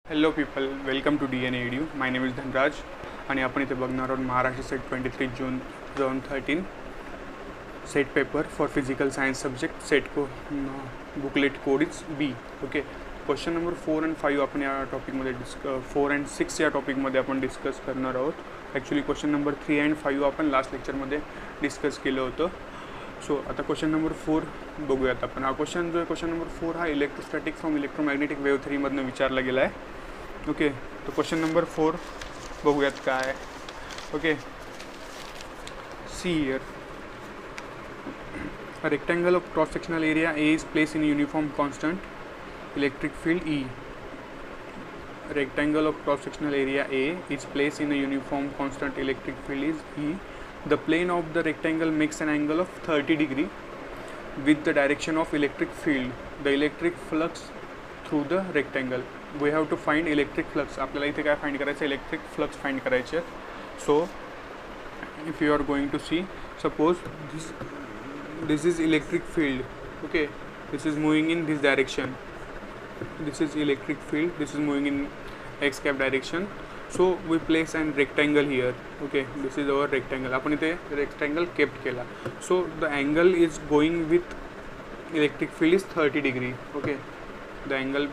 Hello people, welcome to DNA Edu. My name is Dhanraj आणि आपण इथे बघणार आहोत Maharashtra SET 23 June 2013 SET paper for physical science subject set को booklet code is B. Okay, question number 4 आणि 5 आपण या टॉपिकमध्ये 4 आणि 6 या टॉपिकमध्ये आपण डिस्कस करणार आहोत. ॲक्च्युली क्वेश्चन नंबर 3 अँड 5 आपण लास्ट लेक्चरमध्ये डिस्कस केलं होतं. सो आता क्वेश्चन नंबर 4 बघूयात आपण. हा क्वेश्चन जो आहे क्वेश्चन नंबर 4 हा इलेक्ट्रोस्टॅटिक फ्रॉम इलेक्ट्रोमॅग्नेटिक वेव्ह थेरीमधनं विचारला गेला आहे. ओके, तो क्वेश्चन नंबर 4 बघूयात काय. Okay, see here a rectangle of cross sectional area A is placed in a uniform constant electric field E. Rectangle of cross sectional area A is placed in a uniform constant electric field is E. The plane of the rectangle makes an angle of 30 degree with the direction of electric field. The electric flux through the rectangle. We have to find electric flux. आपल्याला इथे काय find करायचं, electric flux find करायचे. So if you are going to see, suppose this is electric field. Okay, this is moving in this direction. This is electric field, this is moving in x cap direction. So we place an rectangle here. Okay, this is our rectangle. आपण इथे rectangle kept केला. So the angle is going with electric field is 30 degree. Okay, the angle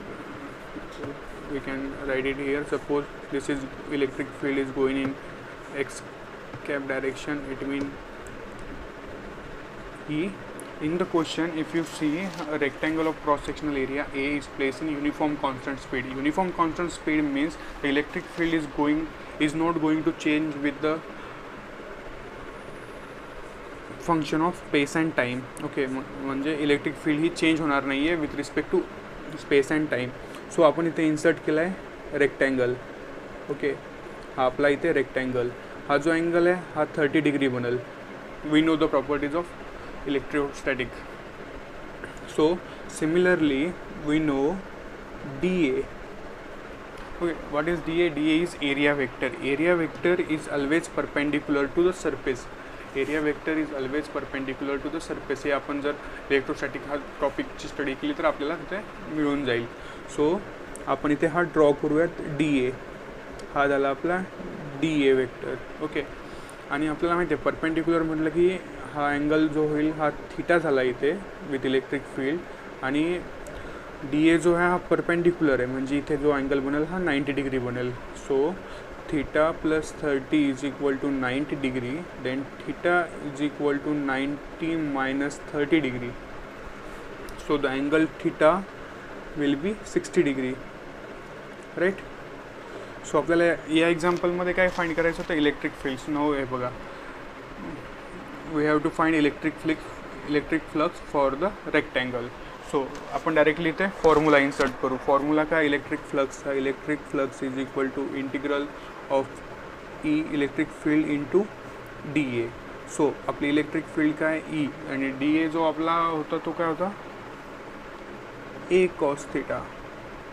we can write it here. Suppose this is electric field is going in x cap direction, it means E. In the question, if you see a rectangle of cross sectional area A is placed in uniform constant speed. Uniform constant speed means the electric field is not going to change with the function of space and time. Okay, म्हणजे electric field ही change होणार नाही आहे with respect to space and time. So आपण इथे insert केला आहे rectangle. Okay, हा आपला इथे रेक्टँगल, हा जो अँगल आहे हा 30 डिग्री बनेल. We know the properties of electrostatic. So similarly we know dA. Okay, what is dA? dA is area vector. Area vector is always perpendicular to the surface. Area vector is always perpendicular to the surface. हे आपण जर electrostatic हा टॉपिकची study केली तर आपल्याला तिथे मिळून जाईल. सो आपण इथे हा ड्रॉ करूयात dA. हा झाला आपला dA वेक्टर. ओके, आणि आपल्याला माहिती आहे परपेंडिक्युलर म्हटलं की हा अँगल जो होईल हा थीटा झाला इथे विथ इलेक्ट्रिक फील्ड, आणि डी ए जो आहे हा परपेंडिक्युलर आहे म्हणजे इथे जो अँगल बनेल हा 90 डिग्री बनेल. So theta plus 30 is equal to 90 degree, then theta is equal to 90 minus 30 degree. So the angle theta will be 60 degree, right. So आपल्याला या एक्झाम्पलमध्ये काय फाइंड करायचं होतं, इलेक्ट्रिक फील्ड्स. नो आहे बघा, we have to find electric flux for the rectangle. So आपण directly इथे formula insert करू. फॉर्म्युला काय, electric flux is equal to integral of E electric field into d A. So आपली electric field काय ई, आणि D A जो आपला होता तो काय होता ए कॉस थिटा.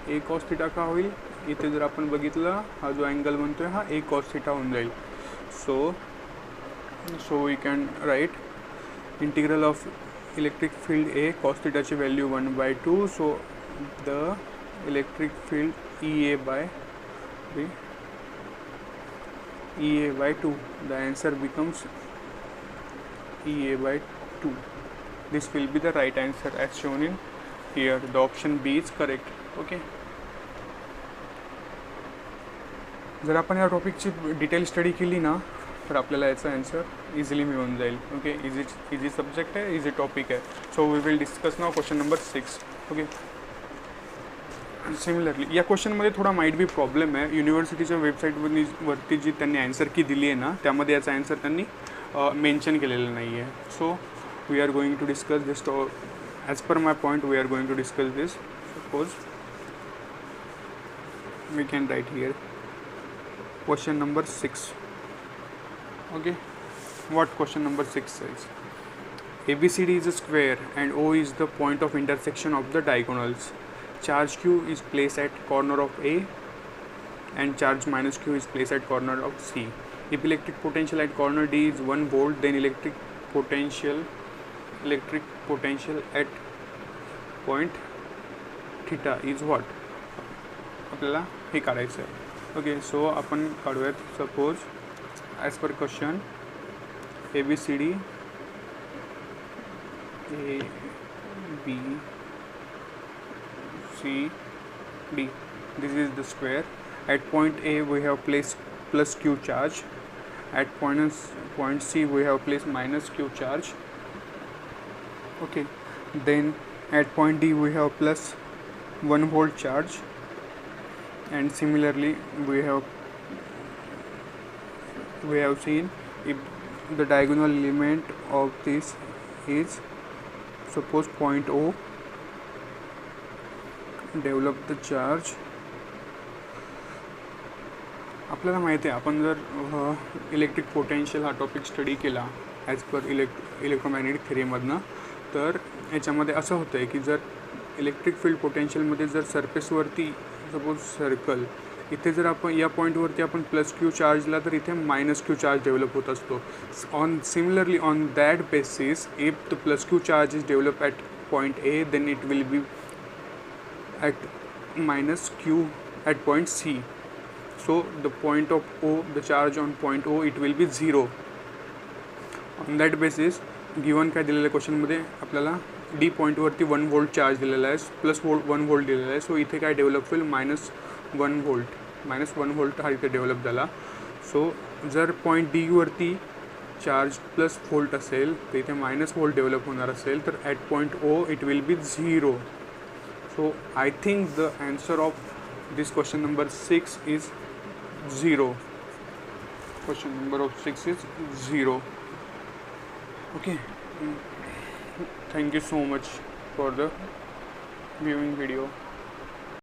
ए कॉस थिटा का होईल, इथे जर आपण बघितलं हा जो अँगल बनतोय हा ए कॉस थिटा होऊन जाईल. So we can write integral of electric field A cos theta ची value 1/2. So the electric field EA by 2. The answer becomes EA by 2. This will be the right answer as shown in here. The option B is correct. Okay. जर आपण या टॉपिकची detail study केली ना तर आपल्याला याचा answer easily मिळून जाईल. ओके, इझी सब्जेक्ट आहे, इझी टॉपिक आहे. So we will discuss now question number 6. Okay, similarly या क्वेश्चनमध्ये थोडा माइट बी प्रॉब्लेम आहे. युनिव्हर्सिटीच्या वेबसाईटवरती जी त्यांनी आन्सर की दिली आहे ना त्यामध्ये याचा आन्सर त्यांनी मेन्शन केलेलं नाही आहे. So we are going to discuss this as per my point. We are going to discuss this. Suppose we can write here question number 6. Okay, what question number 6 says, ABCD is a square and O is the point of intersection of the diagonals. Charge Q is placed at corner of A and charge minus Q is placed at corner of C. If electric potential at corner D is 1 volt, then electric potential at point theta is what? आपल्याला हे काढायचं आहे. Okay, so आपण काढूयात. Suppose as per question ABCD ABCD, this is the square. At point A we have placed plus Q charge, at point C we have placed minus Q charge. Okay, then at point D we have plus 1 volt charge, and similarly we have seen if the diagonal element of this is suppose point O, develop the charge. आपल्याला माहिती आहे, आपण जर electric potential हा topic study केला as per electromagnetic थेरीमधनं, तर याच्यामध्ये असं होतं आहे की जर इलेक्ट्रिक फील्ड पोटेन्शियलमध्ये जर सरफेसवरती सपोज सर्कल, इथे जर आपण या पॉईंटवरती आपण प्लस क्यू चार्जला तर इथे मायनस क्यू चार्ज डेव्हलप होत असतो. Similarly on that basis if the plus Q charge is develop at point A, then it will be at minus Q at point C. So the point of O, the charge on point O, it will be 0. On that basis, given काय दिलेलं क्वेश्चनमध्ये आपल्याला D पॉईंटवरती 1 volt charge दिलेला आहे, plus 1 volt दिलेला आहे. सो इथे काय develop होईल, -1 वोल्ट हा इथे डेव्हलप झाला. सो जर पॉईंट D वरती चार्ज प्लस वोल्ट असेल तर इथे मायनस वोल्ट डेव्हलप होणार असेल, तर at point O it will B 0. So I think the answer of this question number 6 is 0. Question number of 6 is 0. Okay, thank you so much for the viewing video.